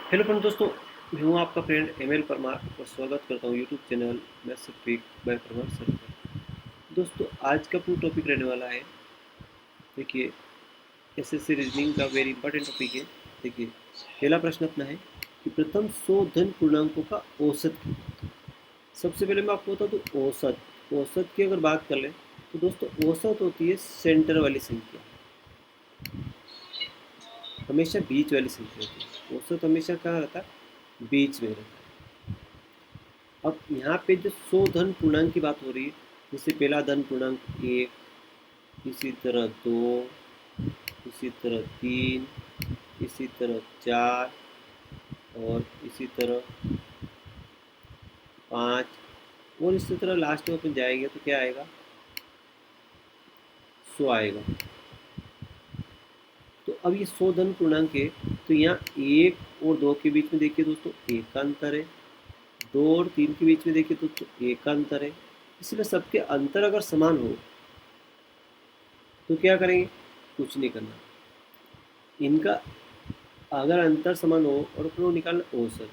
Hello friend दोस्तों, मैं हूँ आपका फ्रेंड एमएल परमार और स्वागत करता हूँ YouTube channel maths speak by Parmar sir पर। दोस्तों आज का अपना टॉपिक रहने वाला है। देखिए, एसएससी रीजनिंग का वेरी इंपॉर्टेंट टॉपिक है। देखिए, पहला प्रश्न अपना है कि प्रथम 100 धन पूर्णांकों का औसत कितना। सबसे पहले मैं आपको बता दूँ औसत की अगर बात कर लें तो दोस्तों औसत होती है सेंटर वाली संख्या, हमेशा बीच वाली संख्या होती है। औसत हमेशा कहाँ रहता है? बीच में रहता है। अब यहाँ पे जो 100 धन पूर्णांक की बात हो रही है, जैसे पहला धन पूर्णांक 1, इसी तरह 2, इसी तरह 3, इसी तरह 4 और इसी तरह 5 और इसी तरह लास्ट में अपन जाएंगे तो क्या आएगा? 100 आएगा। तो अब ये 100 धन पूर्णांक है, तो यहाँ 1 और 2 के बीच में देखिए दोस्तों 1 का अंतर है, 2 और 3 के बीच में देखिए दोस्तों 1 का अंतर है। इसलिए सबके अंतर अगर समान हो तो क्या करेंगे? कुछ नहीं करना। इनका अगर अंतर समान हो और अपन को निकालना औसत,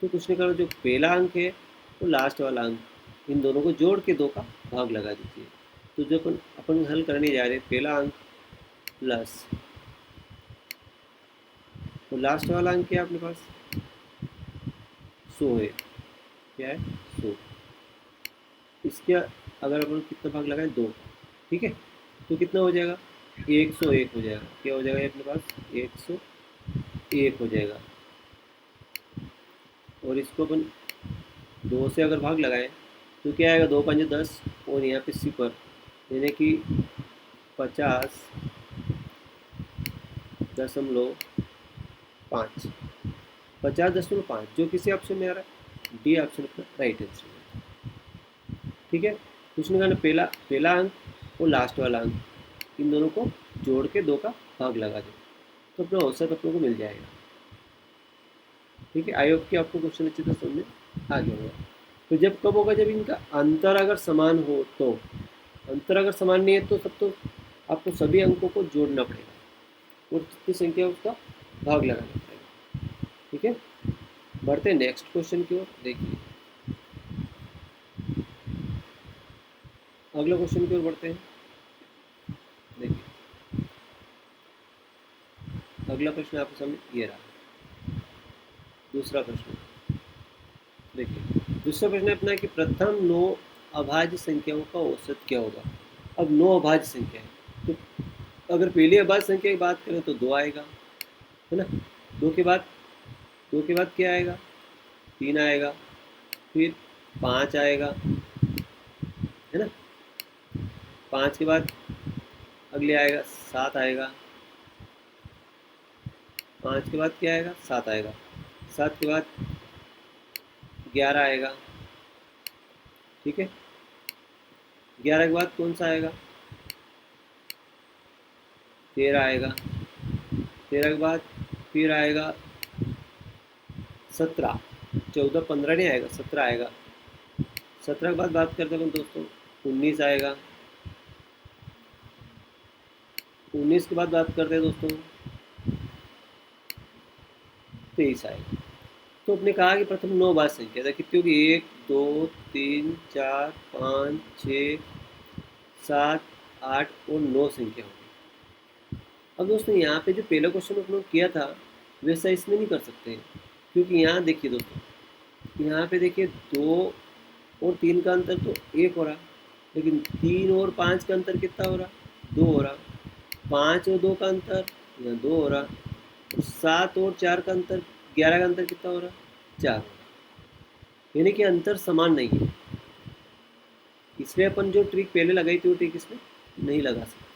तो कुछ नहीं करना, जो पहला अंक है वो लास्ट वाला अंक, इन दोनों को जोड़ के 2 का भाग लगा दीजिए। तो जो अपन अपन हल करने जा रहे हैं, पहला अंक प्लस तो लास्ट वाला अंक क्या है अपने पास? 100 है। क्या है? 100। इसके अगर अपन कितना भाग लगाएं? 2। ठीक है, तो कितना हो जाएगा? 101 हो जाएगा। क्या हो जाएगा अपने पास? 101 हो जाएगा। और इसको अपन 2 से अगर भाग लगाएं तो क्या आएगा? 2 5 10 और यहाँ पे सिफर, यानी कि 50.5, 50.5 जो किसी ऑप्शन में आ रहा है, डी ऑप्शन अपना राइट आंसर है। ठीक है, तो उसने कहा पहला पहला अंक और लास्ट वाला अंक, इन दोनों को जोड़ के 2 का भाग लगा दो, तो अपना औसत अपने को मिल जाएगा। ठीक है, आई होप कि आपको क्वेश्चन अच्छी तरह समझ में आ गया होगा। तो जब कब होगा? जब इनका अंतर अगर समान हो तो। अंतर अगर समान नहीं है तो सब तो आपको सभी अंकों को जोड़ना पड़ेगा और जितनी संख्या है उसका भाग लगाना पड़ेगा। ठीक है, बढ़ते हैं नेक्स्ट क्वेश्चन की ओर। देखिए, अगला क्वेश्चन की ओर बढ़ते हैं। देखिए, अगला प्रश्न आपके सामने ये रहा। दूसरा प्रश्न देखिए, दूसरा प्रश्न अपना है कि प्रथम 9 अभाज्य संख्याओं का औसत क्या होगा। अब 9 अभाज्य संख्या है, तो अगर पहली अभाज्य संख्या की बात करें तो 2 आएगा, है ना। 2 के बाद 2 के बाद क्या आएगा? 3 आएगा, फिर 5 आएगा, है ना। 5 के बाद अगले आएगा 7 आएगा, 5 के बाद क्या आएगा? 7 आएगा, 7 के बाद 11 आएगा। ठीक है, 11 के बाद कौन सा आएगा? 13 आएगा, 13 के बाद फिर आएगा 17, 14 15 नहीं आएगा, 17 आएगा। 17 के बाद बात करते हैं दोस्तों 19 आएगा, 19 के बाद बात करते हैं दोस्तों 23 आएगा। तो अपने कहा कि प्रथम 9 अभाज्य संख्या था कितनी होगी? 1 2 3 4 5 6 7 8 और 9 संख्या होगी। अब दोस्तों यहाँ पे जो पहला क्वेश्चन हम लोग किया था वैसा इसमें नहीं कर सकते हैं, क्योंकि यहाँ देखिए दोस्तों, यहाँ पे देखिए 2 और 3 का अंतर तो 1 हो रहा, लेकिन 3 और 5 का अंतर कितना हो रहा? 2 हो रहा। 5 और 2 का अंतर यहाँ 2 हो रहा, और 7 और 4 का अंतर 11 का अंतर कितना हो रहा? 4 हो रहा। यानी कि अंतर समान नहीं है, इसलिए अपन जो ट्रिक पहले लगाई थी वो ट्रिक इसमें नहीं लगा सकते।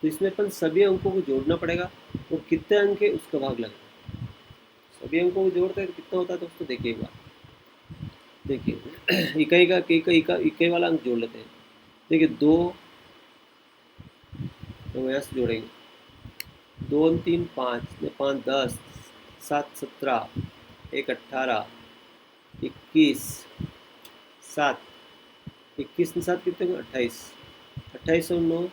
तो इसमें अपन सभी अंकों को जोड़ना पड़ेगा और कितने अंक है उसका भाग लगाना। सभी अंकों को जोड़ते हैं तो कितना होता है दोस्तों? देखिए एक बार, देखिए इकाई का इकाई वाला अंक जोड़ लेते हैं। देखिए 2, तो यहाँ से जोड़ेंगे 2 3 5, 5 10, 7 17, 1 18, 21, 7, 21 में 7 कितने को? 28, 28 और 9,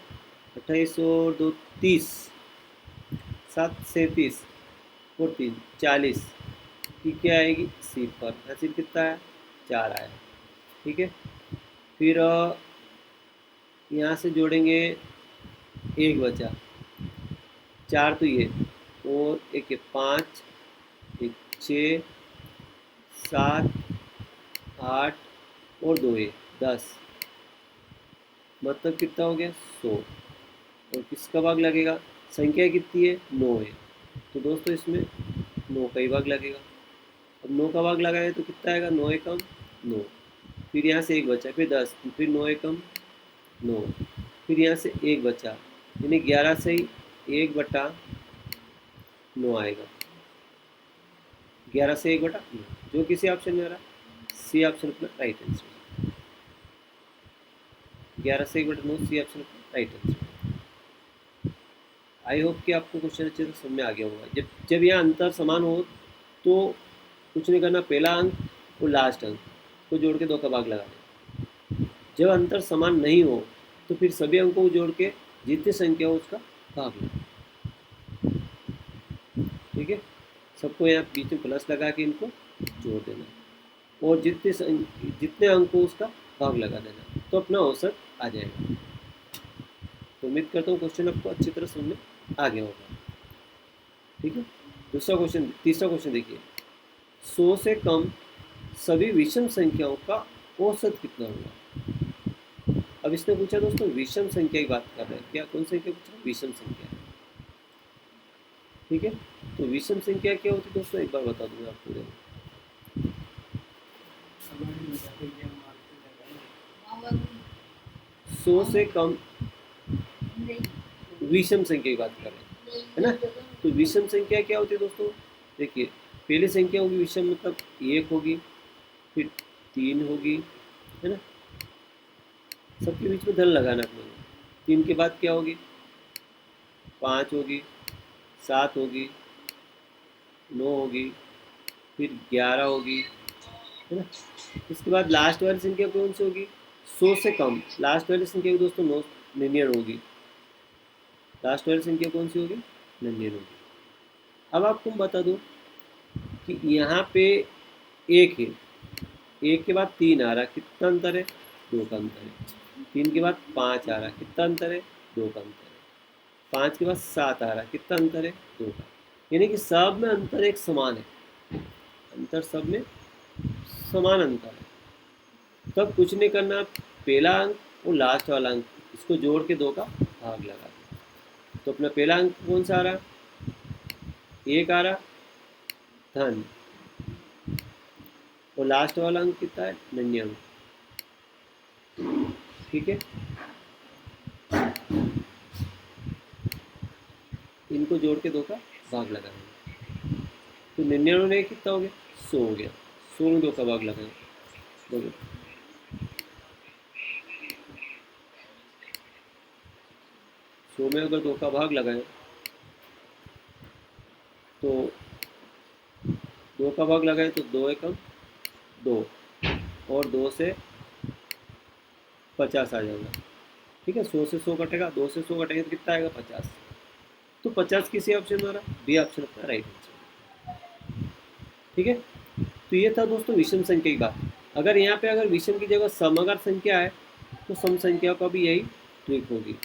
28 और 2 30, 7 37 और 3 40 की क्या आएगी सी पर, हासिल कितना है 4 आया। ठीक है, फिर यहाँ से जोड़ेंगे, एक बचा, 4 तो ये, और एक 5, एक 6, 7, 8 और 2 ये 10, मतलब कितना हो गया 100। और किसका भाग लगेगा, संख्या कितनी है 9 है, तो दोस्तों इसमें 9 का ही भाग लगेगा। अब 9 का भाग लगाए तो कितना आएगा, 9 एकम 9, फिर यहाँ से एक बचा, फिर 10, फिर 9 एकम 9, फिर यहाँ से एक बचा, यानी 11 से ही 1/9 आएगा, 11 से 1/9, जो किसी ऑप्शन में आ रहा है, सी ऑप्शन अपना राइट आंसर, 11 से 1/9 सी ऑप्शन अपना राइट आंसर। आई होप कि आपको क्वेश्चन अच्छे से समझ में आ गया होगा। जब जब यहाँ अंतर समान हो तो कुछ नहीं करना, पहला अंक और लास्ट अंक को जोड़ के 2 का भाग लगाना। जब अंतर समान नहीं हो तो फिर सभी अंकों को जोड़ के जितनी संख्या हो उसका भाग लगाना। ठीक है, सबको यहाँ बीच में प्लस लगा के इनको जोड़ देना और जितने अंक हो उसका भाग लगा देना, तो अपना औसत आ जाएगा। तो उम्मीद करता हूँ क्वेश्चन आपको अच्छी तरह समझ में आ गया होगा। ठीक है, दूसरा क्वेश्चन, तीसरा क्वेश्चन देखिए, 100 से कम सभी विषम संख्याओं का औसत कितना होगा। अब इसने पूछा दोस्तों विषम संख्या की बात कर रहे हैं, क्या कौन संख्या पूछ रहे हैं, विषम संख्या। ठीक है, तो विषम संख्या क्या होती है दोस्तों, एक बार बता दूंगा आपको। देखो 100 से कम विषम संख्या की बात कर रहे हैं, है ना। तो विषम संख्या क्या होती है दोस्तों, देखिए पहली संख्या होगी विषम, मतलब 1 होगी, फिर 3 होगी, है ना, सबके बीच में धन लगाना अपने को। 3 के बाद क्या होगी, 5 होगी, 7 होगी, 9 होगी, फिर 11 होगी, है ना। इसके बाद लास्ट वाली संख्या कौन सी होगी, 100 से कम लास्ट वाली संख्या दोस्तों 99 होगी। लास्ट वाली संख्या कौन सी होगी, 99 होगी। अब आपको मैं बता दूं कि यहाँ पे 1 है, 1 के बाद 3 आ रहा, कितना अंतर है, 2 का अंतर है। 3 के बाद 5 आ रहा, कितना अंतर है, 2 का अंतर है। 5 के बाद 7 आ रहा, कितना अंतर है, 2 का। यानी कि सब में अंतर एक समान है, अंतर सब में समान अंतर है। तब कुछ नहीं करना, पहला अंक और लास्ट वाला अंक इसको जोड़ के 2 का भाग लगा दो। तो अपना पहला अंक कौन सा आ रहा, 1 आ रहा धन, और लास्ट वाला अंक कितना है, 99। ठीक है, इनको जोड़ के 2 का भाग लगाएंगे, तो 99 में कितना हो गया, 100 हो गया, 100 में 2 का भाग लगाएंगे, देखो 100 में अगर 2 का भाग लगाएं तो 2 का भाग लगाएं तो 2 एकम 2, और 2 से 50 आ जाएगा। ठीक है, 100 से 100 कटेगा, 2 से 100 कटेगा तो कितना आएगा, 50। तो 50 किसी ऑप्शन में आ रहा, बी ऑप्शन अपना राइट आंसर। ठीक है, तो ये था दोस्तों विषम संख्या की बात। अगर यहाँ पे अगर विषम की जगह समग्र संख्या है तो सम संख्या का भी यही ट्रिक होगी,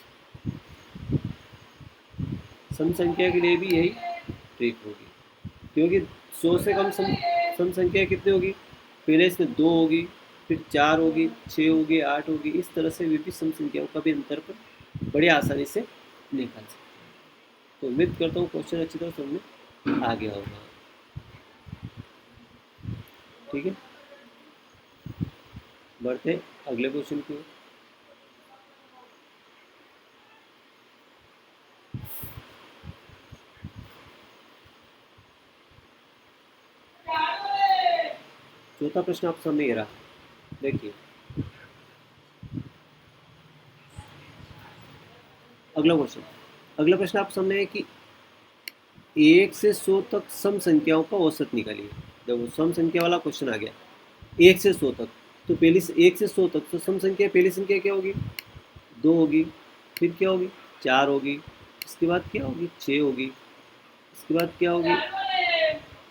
सम संख्या के लिए भी यही ट्रिक होगी, क्योंकि 100 से कम सम संख्या कितनी होगी, पहले इसमें 2 होगी, फिर 4 होगी, 6 होगी, 8 होगी, इस तरह से विभिन्न सम संख्याओं का भी अंतर पर बड़ी आसानी से निकाल सकते हैं। तो उम्मीद करता हूँ क्वेश्चन अच्छी तरह समझ में आ गया होगा। ठीक है, बढ़ते अगले क्वेश्चन की ओर। चौथा प्रश्न आप सामने ये रहा, देखिए अगला क्वेश्चन, अगला प्रश्न आप सामने है कि 1 से 100 तक सम संख्याओं का औसत निकालिए। देखो सम संख्या वाला क्वेश्चन आ गया, 1 से 100 तक, तो पहली 1 से 100 तक तो सम संख्या, पहली संख्या क्या होगी, 2 होगी, फिर क्या होगी, 4 होगी, इसके बाद क्या होगी, 6 होगी, इसके बाद क्या होगी,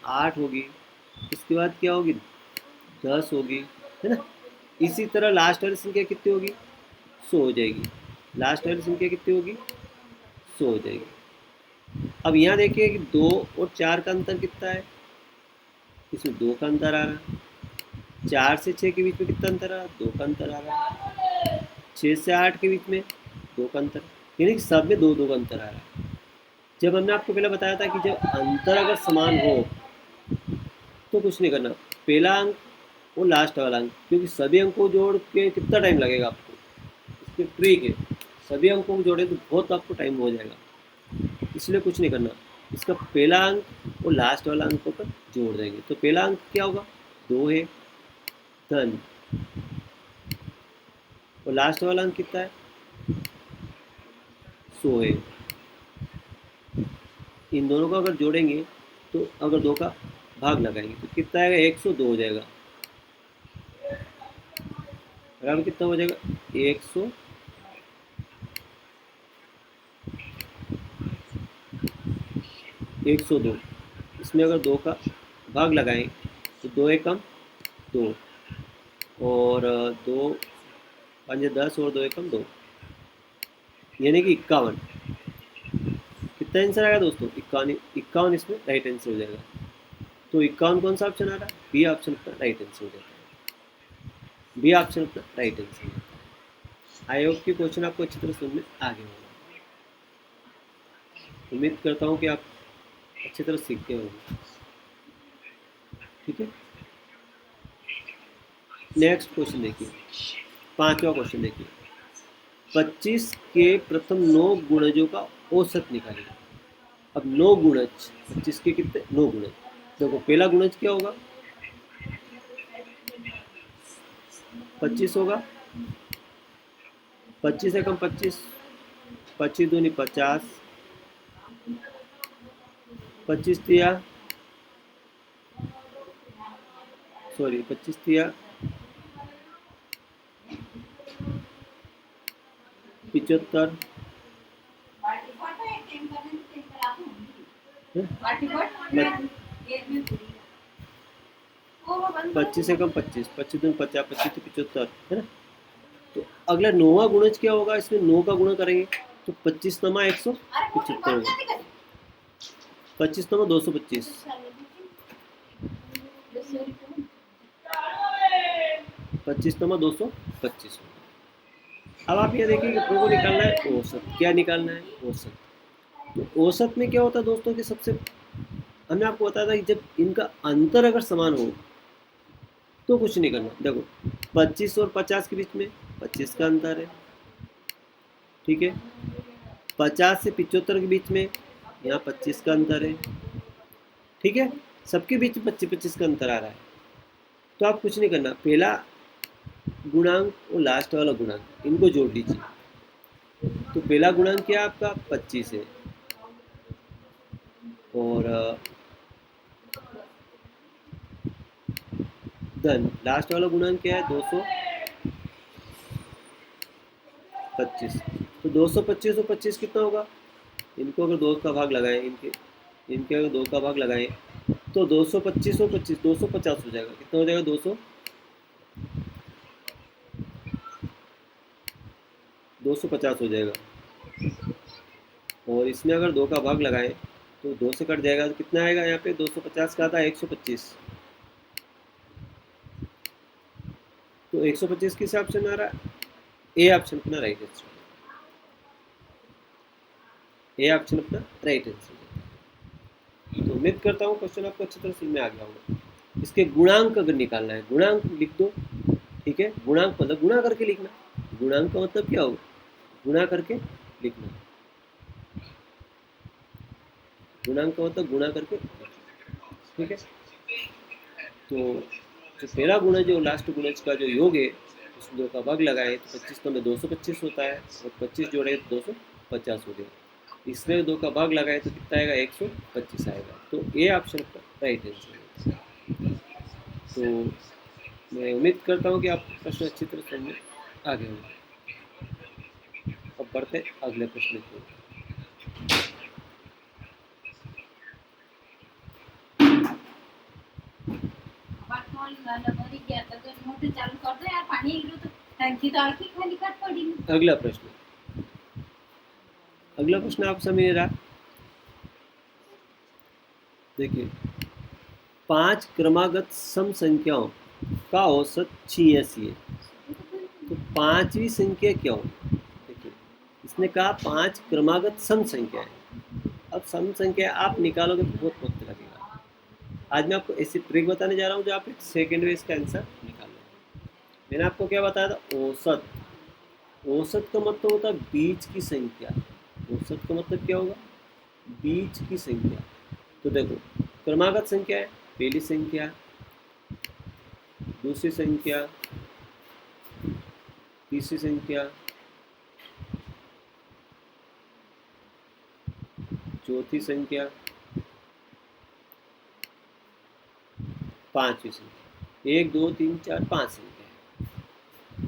8 होगी, इसके बाद क्या होगी 10 होगी, है ना। इसी तरह लास्ट वाली संख्या कितनी होगी 100 हो जाएगी, लास्ट वाली संख्या कितनी होगी 100 हो जाएगी। अब यहाँ देखिए कि 2 और 4 का अंतर कितना है, इसमें 2 का अंतर आ रहा है। 4 से 6 के बीच में कितना अंतर आ रहा है 2 का अंतर आ रहा है। 6 से 8 के बीच में 2 का अंतर, यानी कि सब में 2 2 का अंतर आ रहा है। जब हमने आपको पहले बताया था कि जब अंतर अगर समान हो तो कुछ नहीं करना, पहला अंक और लास्ट वाला अंक, क्योंकि सभी अंकों को जोड़ के कितना टाइम लगेगा आपको, इसकी ट्रिक है, सभी अंकों को जोड़े तो बहुत आपको टाइम हो जाएगा, इसलिए कुछ नहीं करना। इसका पहला अंक और लास्ट वाला अंकों पर जोड़ देंगे, तो पहला अंक क्या होगा 2 है धन, और लास्ट वाला अंक कितना है 100 है। इन दोनों को अगर जोड़ेंगे तो अगर 2 का भाग लगाएंगे तो कितना आएगा 102 हो जाएगा, बराबर कितना हो जाएगा 100 102। इसमें अगर 2 का भाग लगाएं तो 2 एकम 2 और 2 5 10 और 2 एकम 2, यानी कि 51। कितना आंसर आएगा दोस्तों 51, 51 इसमें राइट आंसर हो जाएगा। तो 51 कौन सा ऑप्शन आ रहा है, बी ऑप्शन अपना राइट आंसर हो जाता है, बी ऑप्शन अपना राइट आंसर हो जाता है। आई होप कि क्वेश्चन आपको अच्छी तरह समझ में आ गया होगा, उम्मीद करता हूँ कि आप अच्छी तरह सीखते होंगे। ठीक है, नेक्स्ट क्वेश्चन देखिए, 5वां क्वेश्चन देखिए, 25 के प्रथम 9 गुणजों का औसत निकालिए। अब 9 गुणज, 25 के कितने 9 गुणज, देखो पहला गुणज क्या होगा 25 होगा, 25 एकम 25, 25 दूनी 50, 25 तिया 75 25 एकम 25, 25 दूनी 50, 25 75, है ना। तो अगला 9वां गुणज क्या होगा, इसमें 9 का गुणा करेंगे तो 25 नमा 175 होगा, 25 नमा 225, 25 नमा 225। अब आप ये देखिए कि प्रो को निकालना है औसत, क्या निकालना है औसत। तो औसत में क्या होता है दोस्तों कि सबसे हमने आपको बताया था कि जब इनका अंतर अगर समान हो तो कुछ नहीं करना। देखो 25 और 50 के बीच में 25 का अंतर है, ठीक है। 50 से 75 के बीच में यहाँ 25 का अंतर है, ठीक है। सबके बीच में 25-25 का अंतर आ रहा है, तो आप कुछ नहीं करना, पहला गुणांक और लास्ट वाला गुणांक इनको जोड़ लीजिए। तो पहला गुणांक क्या है आपका 25 है, और धन लास्ट वाला गुणांक क्या है 225। तो 225 और 25 कितना होगा, इनको अगर 2 का भाग लगाएं, इनके अगर 2 का भाग लगाएं तो 225 और 25 250 हो जाएगा। कितना हो जाएगा 250 हो जाएगा, और इसमें अगर 2 का भाग लगाएं तो 2 से कट जाएगा तो कितना आएगा यहाँ पे 250 का था 125, तो 125 किस ऑप्शन आ रहा है, ए ऑप्शन अपना राइट आंसर, ए ऑप्शन अपना राइट आंसर। तो उम्मीद करता हूँ क्वेश्चन आपको अच्छी तरह समझ में आ गया होगा। इसके गुणांक अगर निकालना है गुणांक लिख दो, ठीक है। गुणांक मतलब गुणा करके लिखना, गुणांक का मतलब क्या होगा गुणा करके लिखना, गुणांक का मतलब गुणा करके, ठीक है। तो जो पहला गुणज और लास्ट गुणज का जो योग है उसमें 2 का भाग लगाए तो 25 तो में 225 होता है, और 25 जोड़े तो 250 हो गया, इसमें 2 का भाग लगाए तो कितना आएगा 125 आएगा। तो ए ऑप्शन का राइट आंसर है। तो मैं उम्मीद करता हूँ कि आप प्रश्न अच्छी तरह समझ में आ गए होंगे। अब बढ़ते अगले प्रश्न की। अगला प्रश्न, अगला प्रश्न आप समझ नहीं रहा। देखिए, 5 क्रमागत सम संख्याओं का औसत 86 है, तो पांचवी संख्या क्या होगी? देखिए, इसने कहा 5 क्रमागत सम संख्या है। अब सम संख्या आप निकालोगे तो बहुत वक्त लगेगा। आज मैं आपको ऐसी ट्रिक बताने जा रहा हूँ जो आप एक सेकेंड में इसका आंसर निकाल लो। मैंने आपको क्या बताया था? औसत। औसत का मतलब होता है बीच की संख्या। औसत का मतलब क्या होगा? बीच की संख्या। तो देखो, क्रमागत संख्या है पहली संख्या, दूसरी संख्या, तीसरी संख्या, चौथी संख्या, पांचवी संख्या। 1 2 3 4 5 संख्या है।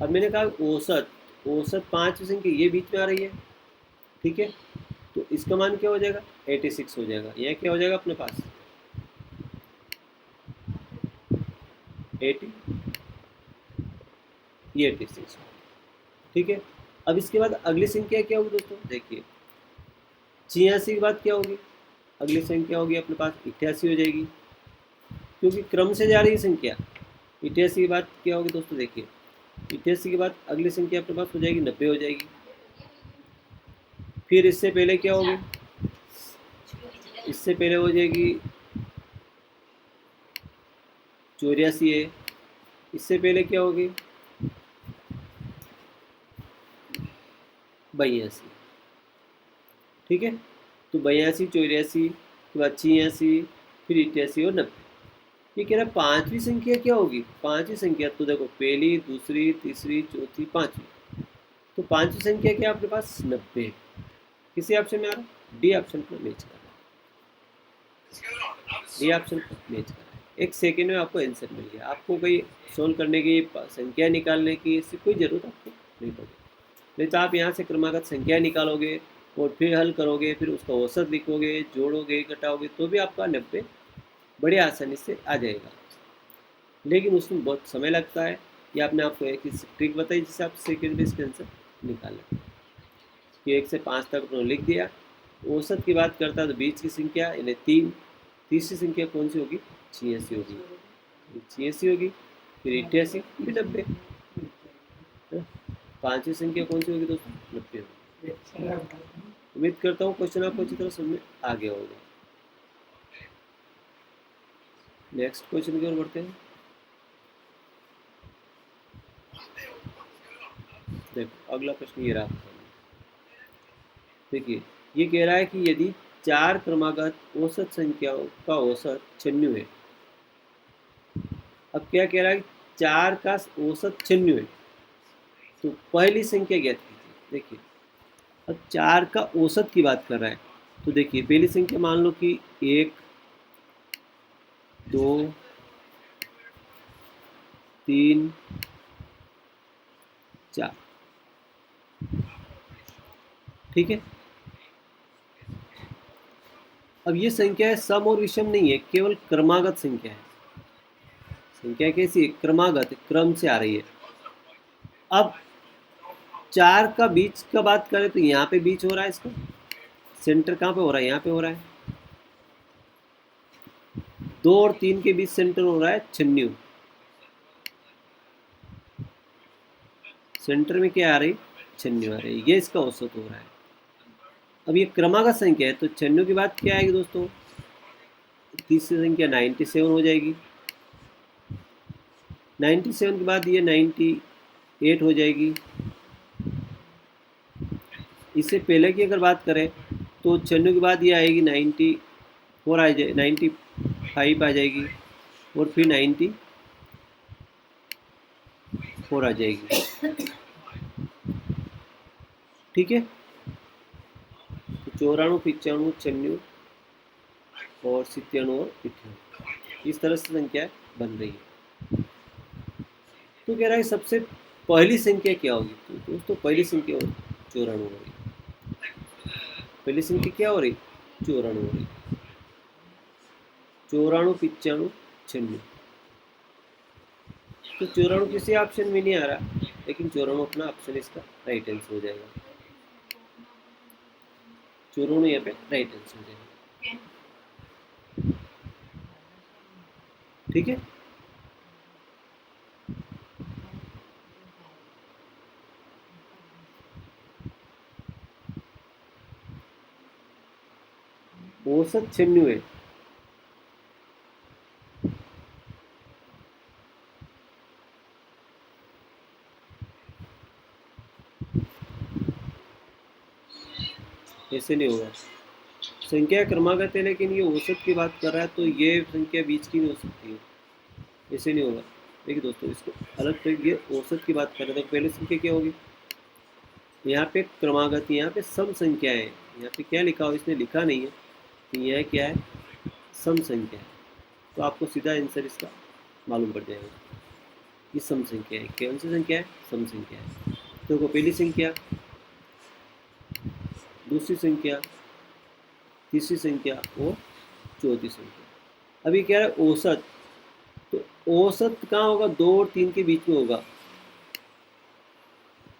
अब मैंने कहा औसत, औसत पांचवी संख्या ये बीच में आ रही है, ठीक है, तो इसका मान क्या हो जाएगा? 86 हो जाएगा। यह क्या हो जाएगा अपने पास? 80, ये 86, ठीक है। अब इसके बाद अगली संख्या क्या होगी दोस्तों? देखिए, 86 के बाद क्या होगी? अगली संख्या होगी अपने पास 88 हो जाएगी, क्योंकि क्रम से जा रही है संख्या। 88 के बाद क्या होगी दोस्तों? देखिए, 88 के बाद अगली संख्या अपने पास हो जाएगी 90 हो जाएगी। फिर इससे पहले क्या होगी? इससे पहले हो जाएगी 84 है। इससे पहले क्या होगी? 82, ठीक है। तो 82, 84 के बाद 86, फिर 88 और 90। ये कह रहा है पांचवी संख्या क्या होगी? पांचवी संख्या तो देखो, पहली, दूसरी, तीसरी, चौथी, पांचवी। तो पांचवी संख्या क्या आपके पास? 90। किसी ऑप्शन में आ रहा है? डी ऑप्शन पर मैच कर रहा है। डी ऑप्शन पर मैच कर रहा है। एक सेकेंड में आपको आंसर मिल गया। आपको कोई सोल्व करने की, संख्या निकालने की इससे कोई ज़रूरत आपको नहीं पड़ेगी। नहीं तो आप यहाँ से क्रमागत संख्या निकालोगे और फिर हल करोगे, फिर उसका औसत लिखोगे, जोड़ोगे, घटाओगे, तो भी आपका 90 बड़ी आसानी से आ जाएगा। लेकिन उसमें बहुत समय लगता है। ये आपने आपको एक ट्रिक बताई जिससे आप सेकेंड में इसके आंसर निकाल लें कि 1 से 5 तक उन्होंने लिख दिया। औसत की बात करता है तो बीच की संख्या यानी 3। तीसरी संख्या कौन सी होगी? 86 होगी। 86 होगी, फिर 88, फिर 90। पांचवी संख्या कौन सी होगी दोस्तों? 90 होगी। उम्मीद करता हूँ क्वेश्चन आपको अच्छी तरह समझ में आ गया होगा। नेक्स्ट क्वेश्चन की ओर बढ़ते हैं। देखो, अगला प्रश्न ये रहा। देखिए, ये कह रहा है कि यदि 4 क्रमागत औसत संख्याओं का औसत 96 है। अब क्या कह रहा है? 4 का औसत 96 है, तो पहली संख्या ज्ञात कीजिए। देखिए, अब 4 का औसत की बात कर रहा है, तो देखिए पहली संख्या मान लो कि 1 2 3 4, ठीक है। अब ये संख्या है सम और विषम नहीं है, केवल क्रमागत संख्या है। संख्या कैसी है? क्रमागत, क्रम से आ रही है। अब 4 का बीच का बात करें तो यहाँ पे बीच हो रहा है, इसका सेंटर कहाँ पे हो रहा है? यहाँ पे हो रहा है। 2 और 3 के बीच सेंटर हो रहा है 96। सेंटर में क्या आ रही? 96 आ रही है। ये इसका औसत हो रहा है। अब ये क्रमागत संख्या है, तो 96 के बाद क्या आएगी दोस्तों? तीसरी संख्या 97 हो जाएगी। 97 के बाद ये 98 हो जाएगी। इससे पहले की अगर बात करें तो 96 के बाद ये आएगी 94 आ जाए, 95 आ जाएगी, और फिर 94 आ जाएगी, ठीक है। तो 94, 95, 96 और 97 और 98, इस तरह से संख्या बन रही है। तो कह रहा है सबसे पहली संख्या क्या होगी? तो दोस्तों पहली संख्या 94 हो रही। पहली संख्या क्या हो रही? 94 हो रही। 94, 95, 96। तो 94 किसी ऑप्शन में नहीं आ रहा, लेकिन 94 अपना ऑप्शन इसका राइट आंसर हो जाएगा। 94 यहाँ पे राइट आंसर हो जाएगा। ठीक है, औसत 96 ऐसे नहीं होगा। संख्या क्रमागत है, लेकिन ये औसत की बात कर रहा है, तो ये संख्या बीच की नहीं हो सकती है, ऐसे नहीं होगा। देखिए दोस्तों, इसको अलग तरीके, ये औसत की बात कर रहे हैं, तो पहले संख्या क्या होगी, यहाँ पे क्रमागत, यहाँ पे सम संख्या है। यहाँ पे क्या लिखा हो, इसने लिखा नहीं है, तो यह क्या है, सम संख्या है। तो आपको सीधा आंसर इसका मालूम पड़ जाएगा, ये सम संख्या है। कौन सी संख्या है, सम संख्या है। तो पहली संख्या, दूसरी संख्या, तीसरी संख्या और चौथी संख्या। अभी क्या है, औसत, तो औसत कहाँ होगा, 2 और 3 के बीच में होगा।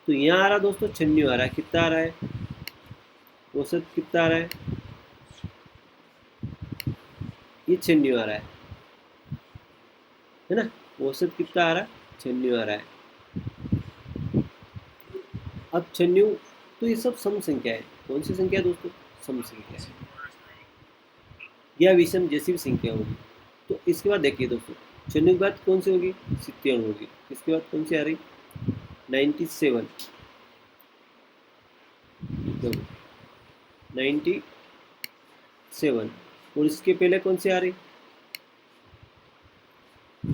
तो यहाँ आ रहा दोस्तों 96 आ रहा है, कितना आ रहा है, औसत कितना आ रहा है, ये 96 आ रहा है ना। औसत कितना आ रहा है, 96 आ रहा है। अब 96, तो ये सब सम संख्या है। कौन सी संख्या है दोस्तों, सम संख्या है, या विषम जैसी भी संख्या होगी। तो इसके बाद देखिए दोस्तों, 96 के बाद कौन सी होगी, 97 होगी। इसके बाद कौन सी आ रही, 97, 97, और इसके पहले कौन सी आ रही,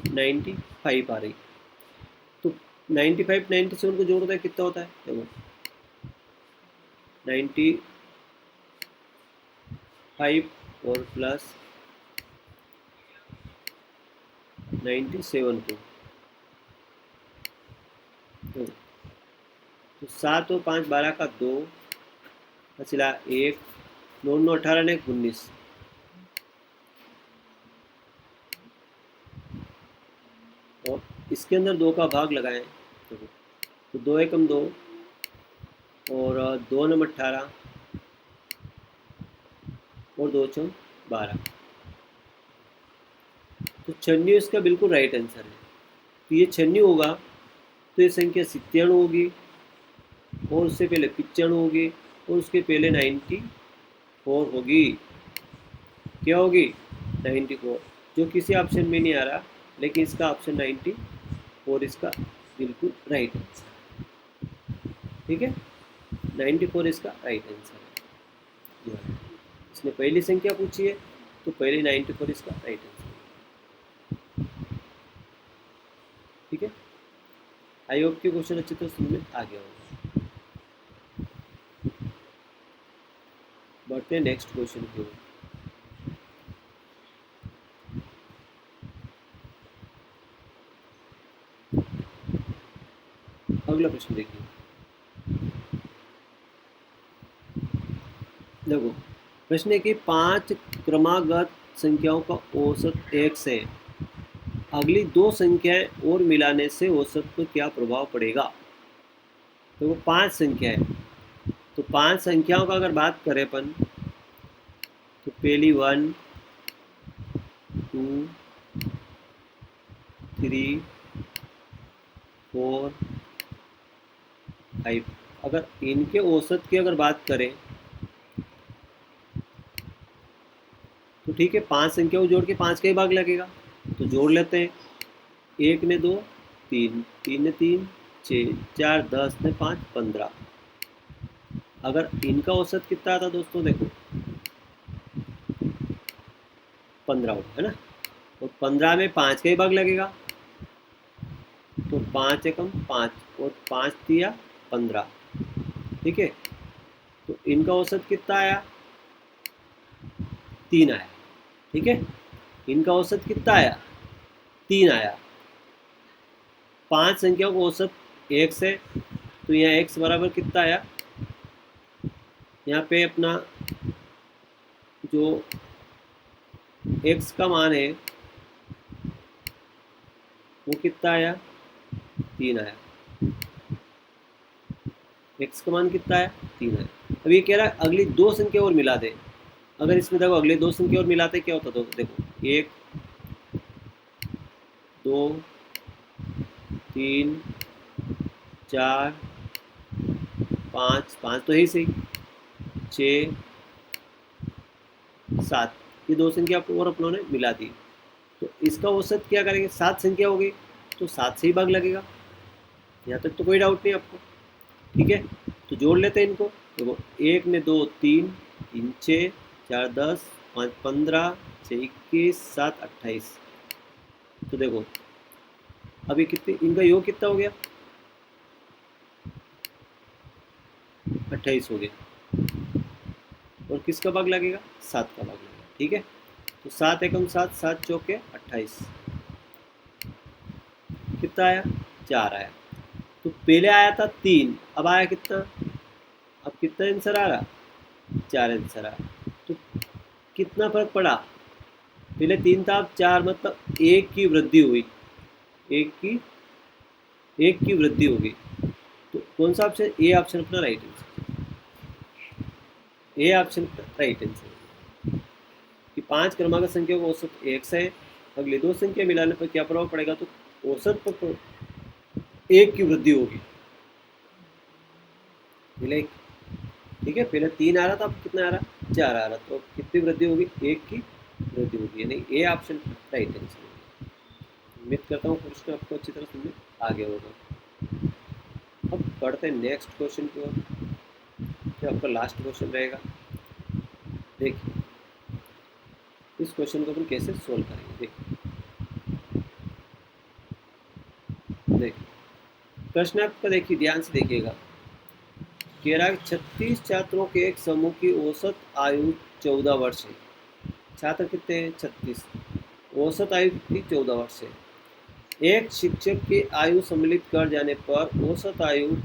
95 आ रही। तो 95 97 को जोड़ता है, कितना होता है, देखो 95 और प्लस 97 को, तो 7 और 5 12 का 2, बचला 1, 9 9 18 ने 19, और इसके अंदर 2 का भाग लगाएं, तो 2 एकम 2 और 2 नम 18 और 2 चौम 12। तो 96 इसका बिल्कुल राइट आंसर है। तो ये 96 होगा, तो ये संख्या 97 होगी, और उससे पहले 95 होगी, और उसके पहले 94 होगी। क्या होगी, 94, जो किसी ऑप्शन में नहीं आ रहा, लेकिन इसका ऑप्शन 94 इसका बिल्कुल राइट आंसर। ठीक है, 94 इसका राइट आंसर है। इसने पहली संख्या पूछी है, तो पहले 94 इसका राइट आंसर। ठीक है, आई होप के क्वेश्चन अच्छे तो समझ में आ गया होगा। बढ़ते हैं नेक्स्ट क्वेश्चन की ओर। अगला प्रश्न देखिए, देखो प्रश्न है कि 5 क्रमागत संख्याओं का औसत 1 से अगली 2 संख्याएं और मिलाने से औसत पर क्या प्रभाव पड़ेगा। तो वो 5 संख्या है, तो 5 संख्याओं का अगर बात करें अपन, तो पहली 1 2 3 4 5, अगर इनके औसत की अगर बात करें, तो ठीक है, 5 संख्याओं जोड़ के 5 का ही भाग लगेगा, तो जोड़ लेते हैं। 1 ने 2 3, 3 ने 3 6, 4 10 ने 5 15। अगर इनका औसत कितना आता दोस्तों, देखो 15 होगा, है ना। और 15 में 5 का ही भाग लगेगा, तो 5 एकम 5 और 5 दिया 15। ठीक है, तो इनका औसत कितना आया, 3 आया। ठीक है, इनका औसत कितना आया, 3 आया। 5 संख्याओं का औसत 1 से, तो यहाँ x बराबर कितना आया, यहाँ पे अपना जो x का मान है वो कितना आया, 3 आया। x का मान कितना है? 3 है। अब ये कह रहा है अगली दो संख्या और मिला दे। अगर इसमें देखो अगले दो संख्या और मिलाते क्या होता? तो देखो 1 2 3 4 5, 5 तो है ही सही, 6 7, ये दो संख्या और अपनों ने मिला दी। तो इसका औसत क्या करेंगे? 7 संख्या हो गई तो 7 से ही भाग लगेगा। यहाँ तक तो कोई डाउट नहीं आपको, ठीक है। तो जोड़ लेते हैं इनको। देखो 1 में 2 3, 3 6, 4 10, 5 15, 6 21, 7 28। तो देखो अभी कितने इनका योग कितना हो गया? 28 हो गया। और किसका भाग लगेगा? 7 का भाग लगेगा, ठीक है। तो 7 एकम 7, 7 चौके 28, कितना आया? 4 आया। तो पहले आया था 3, अब आया कितना? अब कितना आंसर आ रहा? 4 आंसर आया। तो कितना फर्क पड़ा? पहले 3 था, अब 4, मतलब एक की वृद्धि हुई, एक की वृद्धि हो गई। तो कौन सा ऑप्शन? ए ऑप्शन अपना right answer, A option right answer. कि 5 क्रमांक संख्या का औसत 1 है, अगली दो संख्या मिलाने पर क्या प्रभाव पड़ेगा? तो औसत पर 1 की वृद्धि होगी। पहले ठीक है, पहले 3 आ रहा था, अब कितना आ रहा? 4 आ रहा। तो कितनी वृद्धि होगी? 1 की वृद्धि होगी, यानी ए ऑप्शन राइट आंसर। उम्मीद करता हूँ प्रश्न आपको अच्छी तरह समझ आ गया होगा। अब बढ़ते हैं नेक्स्ट क्वेश्चन की ओर, जो आपका लास्ट क्वेश्चन रहेगा। देखिए इस क्वेश्चन को अपन कैसे सोल्व करेंगे। देखिए प्रश्न आपका देखिए, ध्यान से देखिएगा। कह रहा है 36 छात्रों के एक समूह की औसत आयु 14 वर्ष है। छात्र कितने हैं? 36। औसत आयु कितनी? 14 वर्ष है। एक शिक्षक की आयु सम्मिलित कर जाने पर औसत आयु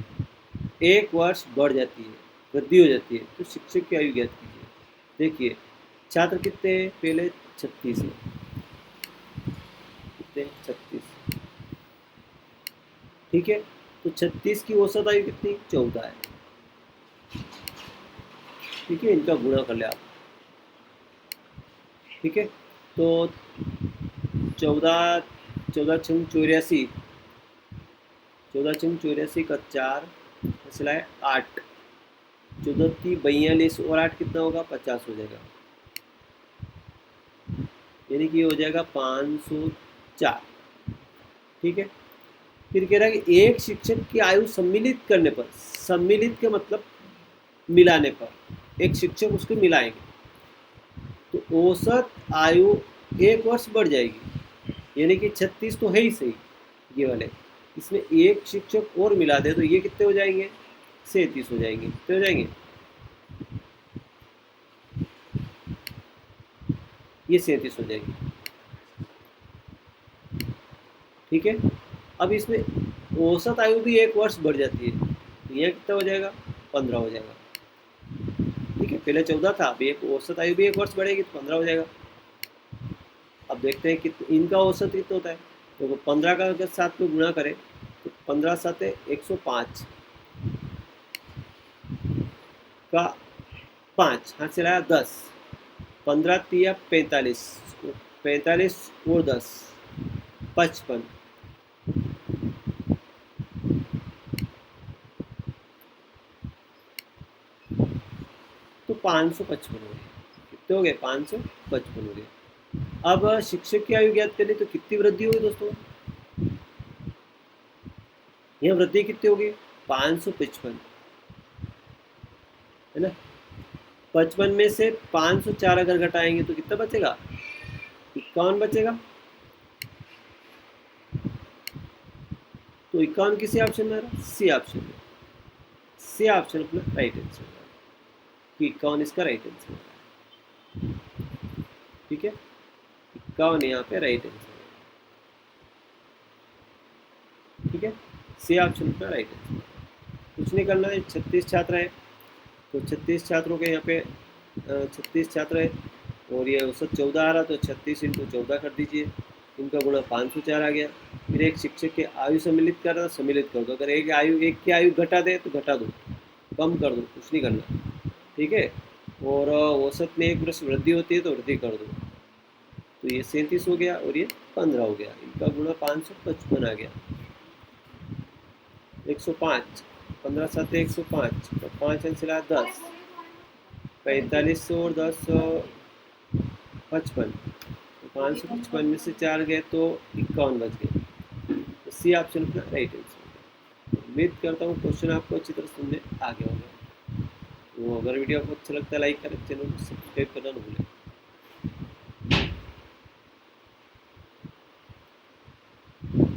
1 वर्ष बढ़ जाती है, वृद्धि हो जाती है। तो शिक्षक की आयु ज्ञात कीजिए। देखिए छात्र कितने हैं? पहले 36 है, कितने? 36, ठीक है। तो 36 की औसत आयु कितनी? 14 है, ठीक है। इनका गुणा कर ले आप, ठीक है। तो 14 14 छंग 84, 14 छंग 84 का 4 फैसला है 8, 14 की 42 और 8 कितना होगा? 50 हो जाएगा, यानी कि हो जाएगा 504, ठीक है। फिर कह रहा है कि एक शिक्षक की आयु सम्मिलित करने पर, सम्मिलित के मतलब मिलाने पर, एक शिक्षक उसको मिलाएंगे तो औसत आयु 1 वर्ष बढ़ जाएगी, यानी कि 36 तो है ही सही ये वाले, इसमें एक शिक्षक और मिला दे तो ये कितने हो जाएंगे? 37 हो जाएंगे। कितने हो जाएंगे? ये 37 हो जाएंगे, ठीक है। अब इसमें औसत आयु भी 1 वर्ष बढ़ जाती है, तो यह कितना हो जाएगा? 15 हो जाएगा, ठीक है। पहले 14 था, अब एक औसत आयु भी 1 वर्ष बढ़ेगी तो 15 हो जाएगा। अब देखते हैं कि इनका औसत कितना होता है। तो 15 का अगर 7 में गुणा करें तो 15 7 105 का 5 हाथ से लाया 10, 15 तिया 45, 45 और 10 55, तो 555 हो गए। कितने हो गए? 555 हो गए। अब शिक्षक की आयु ज्ञात करनी, तो कितनी वृद्धि होगी दोस्तों? यहाँ वृद्धि कितनी होगी? 555, है ना। 55 में से 504 अगर घटाएंगे तो कितना बचेगा? 51 बचेगा। तो 51 किसी ऑप्शन में आ रहा? सी ऑप्शन में, सी ऑप्शन अपना राइट आंसर है कि 51 इसका राइट आंसर है, ठीक है। 51 यहाँ पे राइट आंसर है, ठीक है। सी ऑप्शन अपना राइट आंसर है। कुछ नहीं करना है। 36 छात्र हैं तो 36 छात्रों के यहाँ पे 36 छात्र है और ये औसत 14 आ रहा, तो 36 × 14 कर दीजिए, इनका गुणा 504 आ गया। फिर एक शिक्षक के आयु सम्मिलित कर रहा, सम्मिलित कर दो। अगर एक की आयु घटा दे तो घटा दो, कम कर दो, कुछ नहीं करना, ठीक है। और औसत में 1 वर्ष वृद्धि होती है तो वृद्धि कर दो। तो ये 37 हो गया और ये 15 हो गया। इनका गुणा 555 आ गया। 105, 15 7 105, तो 5 अंक चला 10, 45 और 10 55, तो 555 में से 4 गए तो 51 बच गए। तो सी ऑप्शन अपना राइट आंसर। उम्मीद करता हूँ क्वेश्चन आपको अच्छी तरह समझ में आ गया होगा। तो अगर वीडियो आपको अच्छा लगता है लाइक करें, चैनल को सब्सक्राइब करना न भूलें।